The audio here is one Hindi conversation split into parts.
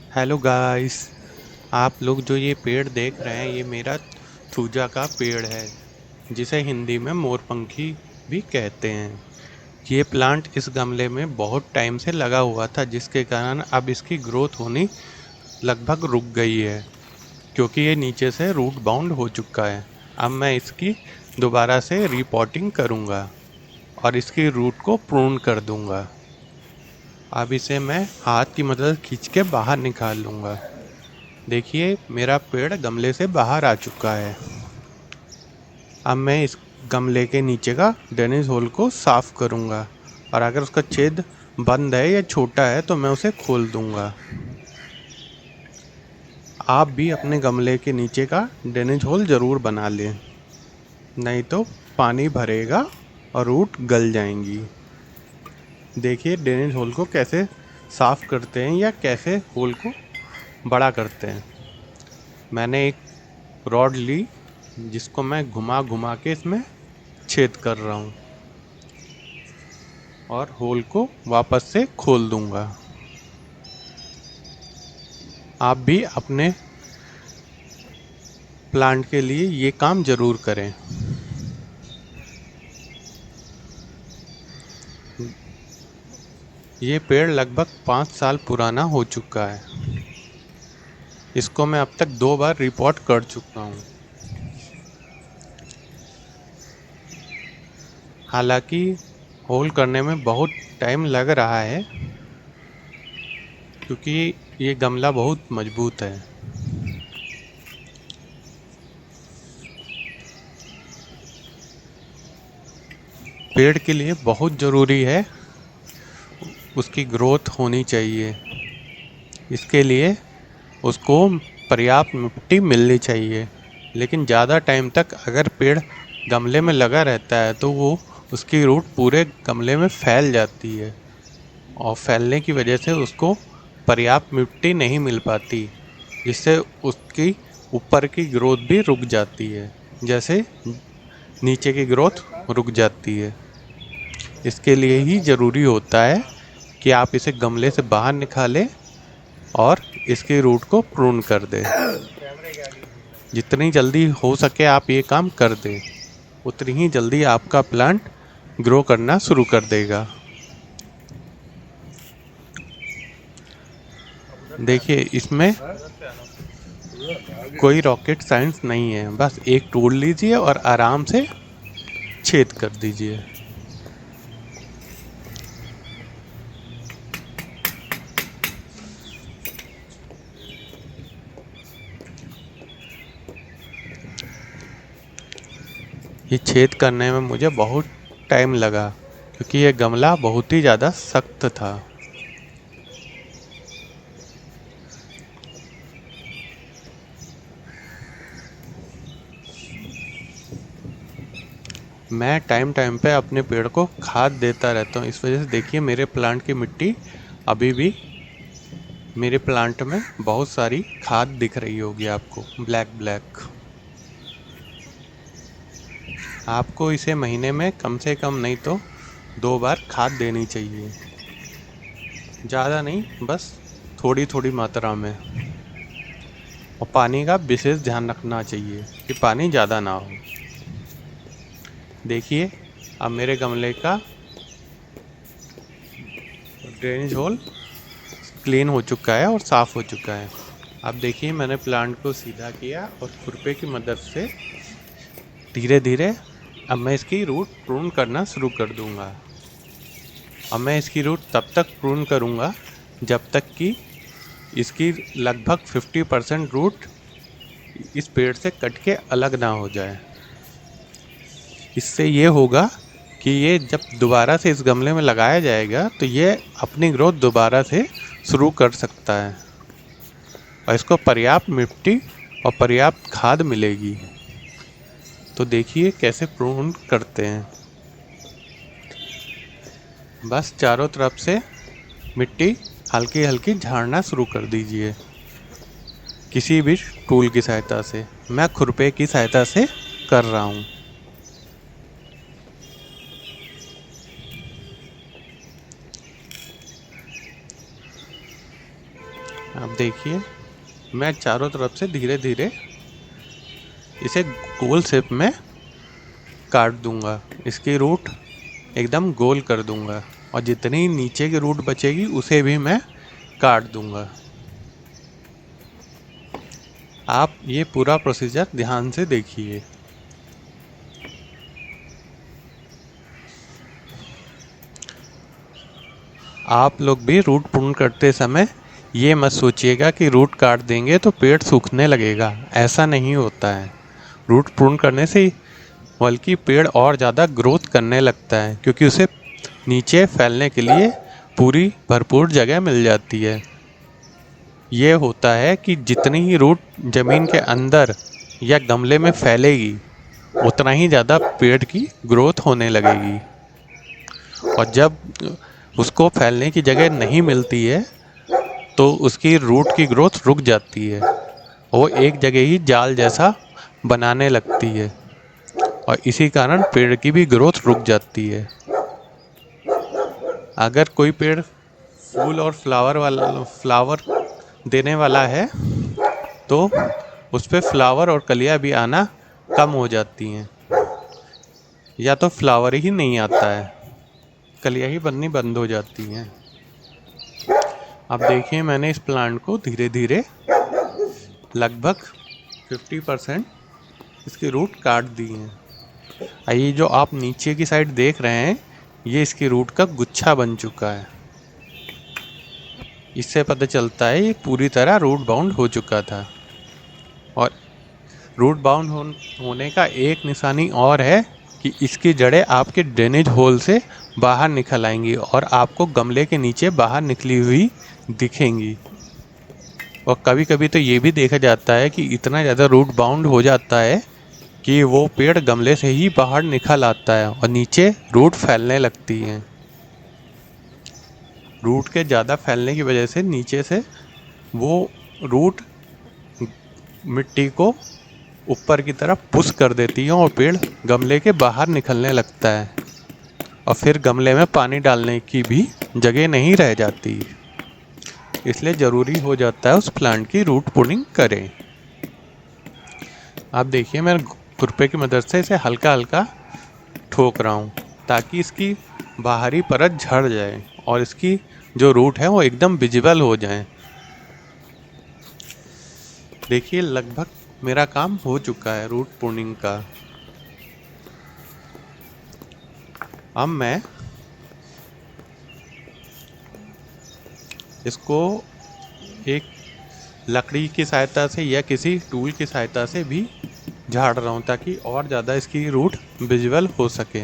Hello guys. आप लोग जो ये पेड़ देख रहे हैं ये मेरा थूजा का पेड़ है, जिसे हिंदी में मोरपंखी भी कहते हैं। ये प्लांट इस गमले में बहुत टाइम से लगा हुआ था, जिसके कारण अब इसकी ग्रोथ होनी लगभग रुक गई है, क्योंकि ये नीचे से रूट बाउंड हो चुका है। अब मैं इसकी दोबारा से रीपॉटिंग करूँगा और इसकी रूट को प्रून कर दूँगा। अब इसे मैं हाथ की मदद खींच के बाहर निकाल लूँगा। देखिए, मेरा पेड़ गमले से बाहर आ चुका है। अब मैं इस गमले के नीचे का ड्रेनेज होल को साफ करूँगा, और अगर उसका छेद बंद है या छोटा है तो मैं उसे खोल दूँगा। आप भी अपने गमले के नीचे का ड्रेनेज होल ज़रूर बना लें, नहीं तो पानी भरेगा और रूट गल जाएंगी। देखिए ड्रेनेज होल को कैसे साफ करते हैं या कैसे होल को बड़ा करते हैं। मैंने एक रॉड ली, जिसको मैं घुमा घुमा के इसमें छेद कर रहा हूँ और होल को वापस से खोल दूंगा। आप भी अपने प्लांट के लिए ये काम ज़रूर करें। ये पेड़ लगभग 5 साल पुराना हो चुका है। इसको मैं अब तक 2 बार रिपोर्ट कर चुका हूँ। हालांकि होल करने में बहुत टाइम लग रहा है, क्योंकि ये गमला बहुत मजबूत है। पेड़ के लिए बहुत ज़रूरी है उसकी ग्रोथ होनी चाहिए। इसके लिए उसको पर्याप्त मिट्टी मिलनी चाहिए, लेकिन ज़्यादा टाइम तक अगर पेड़ गमले में लगा रहता है तो वो उसकी रूट पूरे गमले में फैल जाती है, और फैलने की वजह से उसको पर्याप्त मिट्टी नहीं मिल पाती, जिससे उसकी ऊपर की ग्रोथ भी रुक जाती है, जैसे नीचे की ग्रोथ रुक जाती है। इसके लिए ही ज़रूरी होता है कि आप इसे गमले से बाहर निकालें और इसके रूट को प्रून कर दें। जितनी जल्दी हो सके आप ये काम कर दें, उतनी ही जल्दी आपका प्लांट ग्रो करना शुरू कर देगा। देखिए, इसमें कोई रॉकेट साइंस नहीं है, बस एक टूल लीजिए और आराम से छेद कर दीजिए। ये छेद करने में मुझे बहुत टाइम लगा, क्योंकि ये गमला बहुत ही ज़्यादा सख्त था। मैं टाइम टाइम पे अपने पेड़ को खाद देता रहता हूँ। इस वजह से देखिए मेरे प्लांट की मिट्टी अभी भी, मेरे प्लांट में बहुत सारी खाद दिख रही होगी आपको, ब्लैक ब्लैक। आपको इसे महीने में कम से कम नहीं तो 2 बार खाद देनी चाहिए। ज़्यादा नहीं, बस थोड़ी थोड़ी मात्रा में। और पानी का विशेष ध्यान रखना चाहिए कि पानी ज़्यादा ना हो। देखिए, अब मेरे गमले का ड्रेनेज होल क्लीन हो चुका है और साफ़ हो चुका है। अब देखिए मैंने प्लांट को सीधा किया और खुरपे की मदद से धीरे धीरे अब मैं इसकी रूट प्रून करना शुरू कर दूंगा। अब मैं इसकी रूट तब तक प्रून करूंगा जब तक कि इसकी लगभग 50% रूट इस पेड़ से कट के अलग ना हो जाए। इससे ये होगा कि ये जब दोबारा से इस गमले में लगाया जाएगा तो ये अपनी ग्रोथ दोबारा से शुरू कर सकता है, और इसको पर्याप्त मिट्टी और पर्याप्त खाद मिलेगी। तो देखिए कैसे प्रून करते हैं। बस चारों तरफ से मिट्टी हल्की हल्की झाड़ना शुरू कर दीजिए, किसी भी टूल की सहायता से। मैं खुरपे की सहायता से कर रहा हूँ। आप देखिए, मैं चारों तरफ से धीरे धीरे इसे गोल शेप में काट दूंगा। इसकी रूट एकदम गोल कर दूंगा और जितनी नीचे की रूट बचेगी उसे भी मैं काट दूंगा। आप ये पूरा प्रोसीजर ध्यान से देखिए। आप लोग भी रूट प्रून करते समय ये मत सोचिएगा कि रूट काट देंगे तो पेड़ सूखने लगेगा। ऐसा नहीं होता है। रूट प्रून करने से बल्कि पेड़ और ज़्यादा ग्रोथ करने लगता है, क्योंकि उसे नीचे फैलने के लिए पूरी भरपूर जगह मिल जाती है। ये होता है कि जितनी ही रूट ज़मीन के अंदर या गमले में फैलेगी उतना ही ज़्यादा पेड़ की ग्रोथ होने लगेगी। और जब उसको फैलने की जगह नहीं मिलती है तो उसकी रूट की ग्रोथ रुक जाती है। वो एक जगह ही जाल जैसा बनाने लगती है और इसी कारण पेड़ की भी ग्रोथ रुक जाती है। अगर कोई पेड़ फूल और फ्लावर देने वाला है तो उस पे फ्लावर और कलियां भी आना कम हो जाती हैं, या तो फ्लावर ही नहीं आता है, कलियां ही बननी बंद हो जाती हैं। अब देखिए, मैंने इस प्लांट को धीरे धीरे लगभग 50% इसकी रूट काट दी हैं। ये जो आप नीचे की साइड देख रहे हैं, ये इसकी रूट का गुच्छा बन चुका है। इससे पता चलता है ये पूरी तरह रूट बाउंड हो चुका था। और रूट बाउंड होने का एक निशानी और है कि इसकी जड़ें आपके ड्रेनेज होल से बाहर निकल आएंगी और आपको गमले के नीचे बाहर निकली हुई दिखेंगी। और कभी कभी तो ये भी देखा जाता है कि इतना ज़्यादा रूट बाउंड हो जाता है कि वो पेड़ गमले से ही बाहर निकल आता है और नीचे रूट फैलने लगती हैं। रूट के ज़्यादा फैलने की वजह से नीचे से वो रूट मिट्टी को ऊपर की तरफ पुश कर देती है और पेड़ गमले के बाहर निकलने लगता है और फिर गमले में पानी डालने की भी जगह नहीं रह जाती। इसलिए ज़रूरी हो जाता है उस प्लांट की रूट प्रूनिंग करें। आप देखिए, मैं खुरपे की मदद से इसे हल्का हल्का ठोक रहा हूँ ताकि इसकी बाहरी परत झड़ जाए और इसकी जो रूट है वो एकदम विजिबल हो जाए। देखिए, लगभग मेरा काम हो चुका है रूट प्रूनिंग का। अब मैं इसको एक लकड़ी की सहायता से या किसी टूल की सहायता से भी झाड़ रहा हूँ ताकि और ज़्यादा इसकी रूट विजिबल हो सके।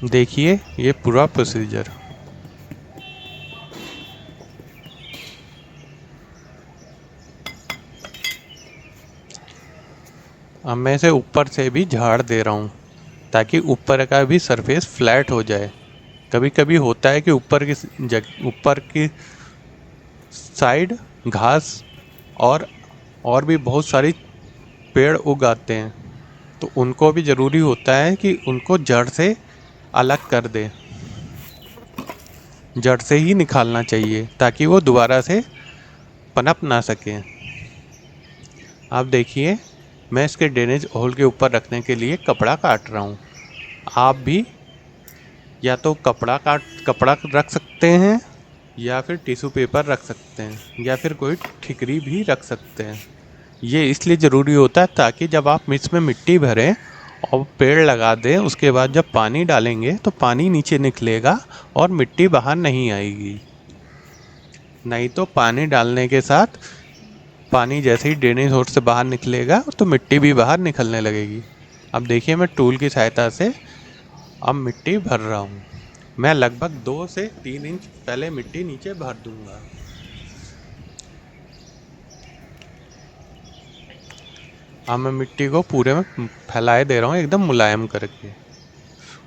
देखिए ये पूरा प्रोसीजर। अब मैं इसे ऊपर से भी झाड़ दे रहा हूँ ताकि ऊपर का भी सरफेस फ्लैट हो जाए। कभी कभी होता है कि ऊपर की साइड घास और भी बहुत सारी पेड़ उग आते हैं, तो उनको भी ज़रूरी होता है कि उनको जड़ से अलग कर दें। जड़ से ही निकालना चाहिए ताकि वो दोबारा से पनप ना सकें। आप देखिए, मैं इसके ड्रेनेज होल के ऊपर रखने के लिए कपड़ा काट रहा हूँ। आप भी या तो कपड़ा रख सकते हैं या फिर टिश्यू पेपर रख सकते हैं या फिर कोई ठिकरी भी रख सकते हैं। ये इसलिए ज़रूरी होता है ताकि जब आप इसमें मिट्टी भरें और पेड़ लगा दें, उसके बाद जब पानी डालेंगे तो पानी नीचे निकलेगा और मिट्टी बाहर नहीं आएगी। नहीं तो पानी डालने के साथ पानी जैसे ही ड्रेनेज होल से बाहर निकलेगा तो मिट्टी भी बाहर निकलने लगेगी। अब देखिए, मैं टूल की सहायता से अब मिट्टी भर रहा हूँ। मैं लगभग 2 से 3 इंच पहले मिट्टी नीचे भर दूंगा। अब मैं मिट्टी को पूरे में फैलाए दे रहा हूँ एकदम मुलायम करके।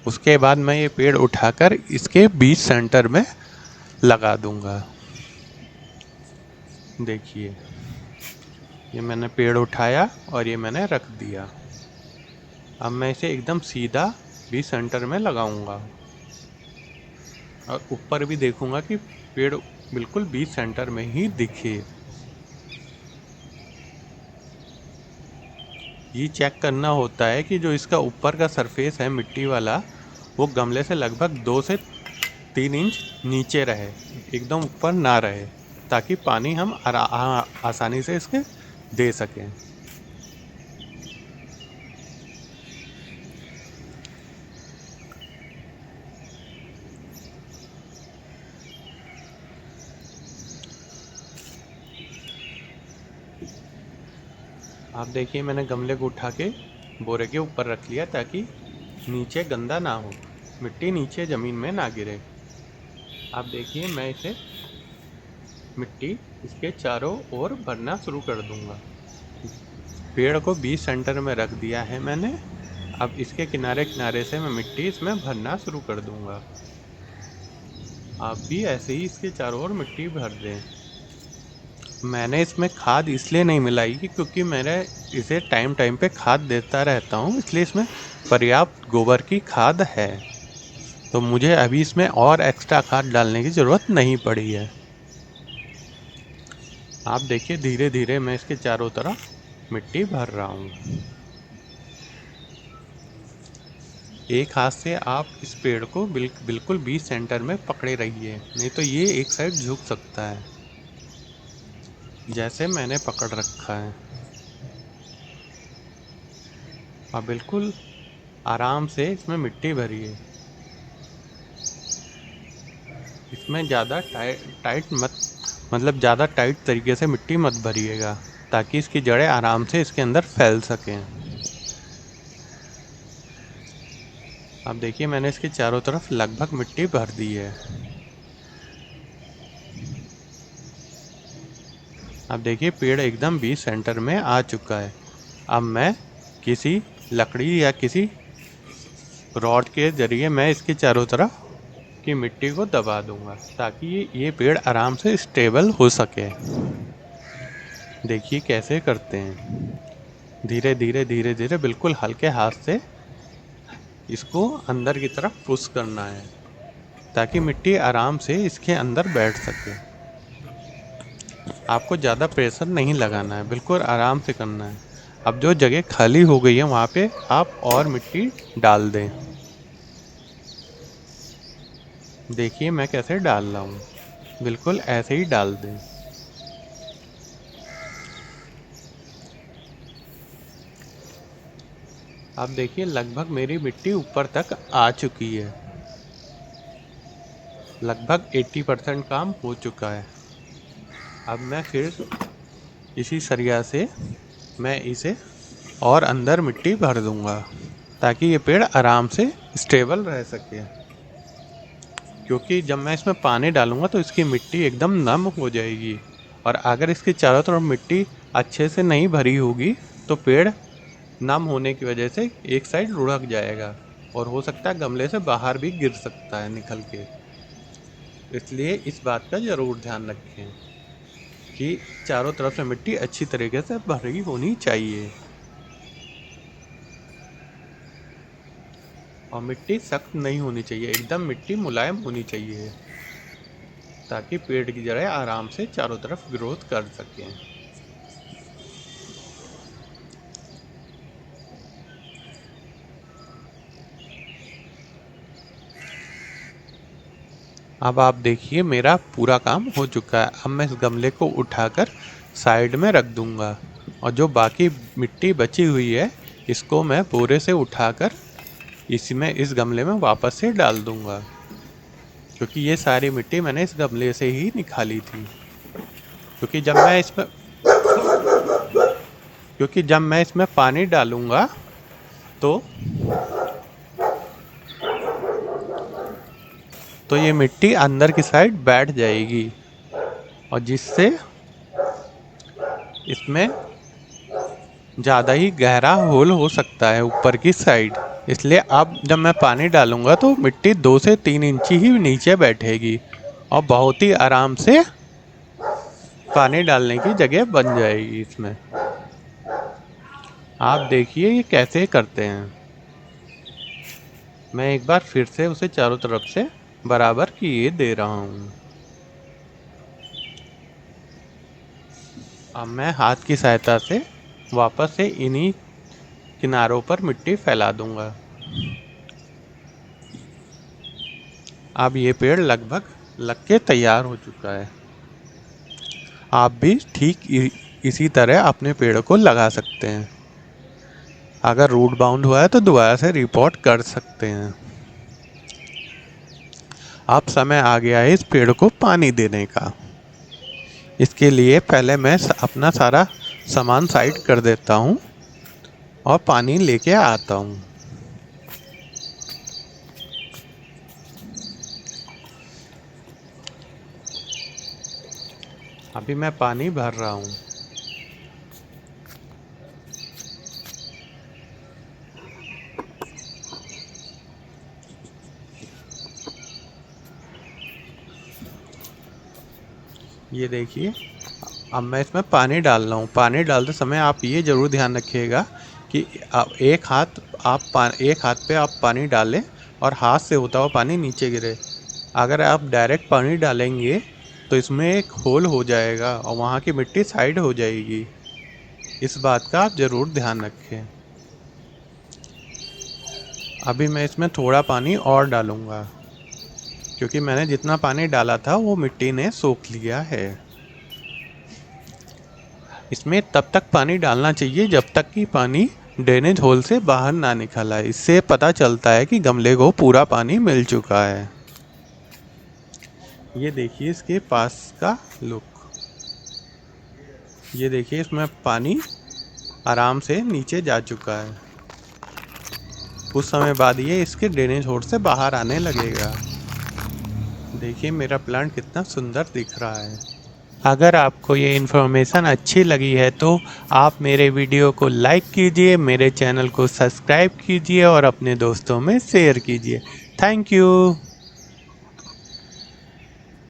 उसके बाद मैं ये पेड़ उठाकर इसके बीच सेंटर में लगा दूंगा। देखिए, ये मैंने पेड़ उठाया और ये मैंने रख दिया। अब मैं इसे एकदम सीधा बीच सेंटर में लगाऊंगा और ऊपर भी देखूंगा कि पेड़ बिल्कुल बीच सेंटर में ही दिखे। ये चेक करना होता है कि जो इसका ऊपर का सरफेस है मिट्टी वाला, वो गमले से लगभग 2 से 3 इंच नीचे रहे, एकदम ऊपर ना रहे, ताकि पानी हम आसानी से इसके दे सकें। आप देखिए, मैंने गमले को उठा के बोरे के ऊपर रख लिया ताकि नीचे गंदा ना हो, मिट्टी नीचे ज़मीन में ना गिरे। आप देखिए, मैं इसे मिट्टी इसके चारों ओर भरना शुरू कर दूंगा। पेड़ को बीच सेंटर में रख दिया है मैंने। अब इसके किनारे किनारे से मैं मिट्टी इसमें भरना शुरू कर दूंगा। आप भी ऐसे ही इसके चारों ओर मिट्टी भर दें। मैंने इसमें खाद इसलिए नहीं मिलाई कि क्योंकि मैंने इसे टाइम टाइम पे खाद देता रहता हूँ, इसलिए इसमें पर्याप्त गोबर की खाद है। तो मुझे अभी इसमें और एक्स्ट्रा खाद डालने की ज़रूरत नहीं पड़ी है। आप देखिए, धीरे धीरे मैं इसके चारों तरफ मिट्टी भर रहा हूँ। एक हाथ से आप इस पेड़ को बिल्कुल बीच सेंटर में पकड़े रहिए, नहीं तो ये एक साइड झुक सकता है, जैसे मैंने पकड़ रखा है। आप बिल्कुल आराम से इसमें मिट्टी भरिए। इसमें ज़्यादा टाइट मत मतलब ज़्यादा टाइट तरीके से मिट्टी मत भरिएगा, ताकि इसकी जड़ें आराम से इसके अंदर फैल सकें। आप देखिए, मैंने इसके चारों तरफ लगभग मिट्टी भर दी है। अब देखिए, पेड़ एकदम बीच सेंटर में आ चुका है। अब मैं किसी लकड़ी या किसी रॉड के ज़रिए मैं इसके चारों तरफ की मिट्टी को दबा दूंगा, ताकि ये पेड़ आराम से स्टेबल हो सके। देखिए कैसे करते हैं। धीरे धीरे धीरे धीरे बिल्कुल हल्के हाथ से इसको अंदर की तरफ पुश करना है, ताकि मिट्टी आराम से इसके अंदर बैठ सके। आपको ज़्यादा प्रेशर नहीं लगाना है, बिल्कुल आराम से करना है। अब जो जगह खाली हो गई है वहाँ पे आप और मिट्टी डाल दें। देखिए मैं कैसे डाल रहा हूँ, बिल्कुल ऐसे ही डाल दें। आप देखिए, लगभग मेरी मिट्टी ऊपर तक आ चुकी है। लगभग 80% काम हो चुका है। अब मैं फिर इसी सरिया से मैं इसे और अंदर मिट्टी भर दूंगा, ताकि ये पेड़ आराम से स्टेबल रह सके। क्योंकि जब मैं इसमें पानी डालूंगा तो इसकी मिट्टी एकदम नम हो जाएगी, और अगर इसके चारों तरफ मिट्टी अच्छे से नहीं भरी होगी तो पेड़ नम होने की वजह से एक साइड लुढ़क जाएगा, और हो सकता है गमले से बाहर भी गिर सकता है निकल के। इसलिए इस बात का ज़रूर ध्यान रखें कि चारों तरफ से मिट्टी अच्छी तरीके से भरी होनी चाहिए, और मिट्टी सख्त नहीं होनी चाहिए, एकदम मिट्टी मुलायम होनी चाहिए, ताकि पेड़ की जड़ें आराम से चारों तरफ ग्रोथ कर सकें। अब आप देखिए, मेरा पूरा काम हो चुका है। अब मैं इस गमले को उठाकर साइड में रख दूंगा, और जो बाकी मिट्टी बची हुई है इसको मैं बोरे से उठाकर इसमें इस गमले में वापस से डाल दूंगा, क्योंकि ये सारी मिट्टी मैंने इस गमले से ही निकाली थी। क्योंकि जब मैं इसमें पानी डालूंगा तो ये मिट्टी अंदर की साइड बैठ जाएगी, और जिससे इसमें ज़्यादा ही गहरा होल हो सकता है ऊपर की साइड। इसलिए अब जब मैं पानी डालूंगा तो मिट्टी 2 से 3 इंच ही नीचे बैठेगी, और बहुत ही आराम से पानी डालने की जगह बन जाएगी इसमें। आप देखिए ये कैसे करते हैं। मैं एक बार फिर से उसे चारों तरफ से बराबर किए दे रहा हूँ। अब मैं हाथ की सहायता से वापस से इन्हीं किनारों पर मिट्टी फैला दूंगा। अब ये पेड़ लगभग लग के तैयार हो चुका है। आप भी ठीक इसी तरह अपने पेड़ को लगा सकते हैं। अगर रूट बाउंड हुआ है तो दोबारा से रिपोर्ट कर सकते हैं। अब समय आ गया है इस पेड़ को पानी देने का। इसके लिए पहले मैं अपना सारा सामान साइड कर देता हूँ और पानी लेके आता हूँ। अभी मैं पानी भर रहा हूँ। ये देखिए, अब मैं इसमें पानी डाल रहा हूँ। पानी डालते समय आप ये ज़रूर ध्यान रखिएगा कि एक हाथ पे आप पानी डालें और हाथ से होता हुआ पानी नीचे गिरे। अगर आप डायरेक्ट पानी डालेंगे तो इसमें एक होल हो जाएगा और वहाँ की मिट्टी साइड हो जाएगी। इस बात का आप ज़रूर ध्यान रखें। अभी मैं इसमें थोड़ा पानी और डालूँगा, क्योंकि मैंने जितना पानी डाला था वो मिट्टी ने सोख लिया है। इसमें तब तक पानी डालना चाहिए जब तक कि पानी ड्रेनेज होल से बाहर ना निकल आए। इससे पता चलता है कि गमले को पूरा पानी मिल चुका है। ये देखिए इसके पास का लुक। ये देखिए इसमें पानी आराम से नीचे जा चुका है। कुछ समय बाद ये इसके ड्रेनेज होल से बाहर आने लगेगा। देखिए मेरा प्लांट कितना सुंदर दिख रहा है। अगर आपको ये इन्फॉर्मेशन अच्छी लगी है तो आप मेरे वीडियो को लाइक कीजिए, मेरे चैनल को सब्सक्राइब कीजिए और अपने दोस्तों में शेयर कीजिए। Thank you.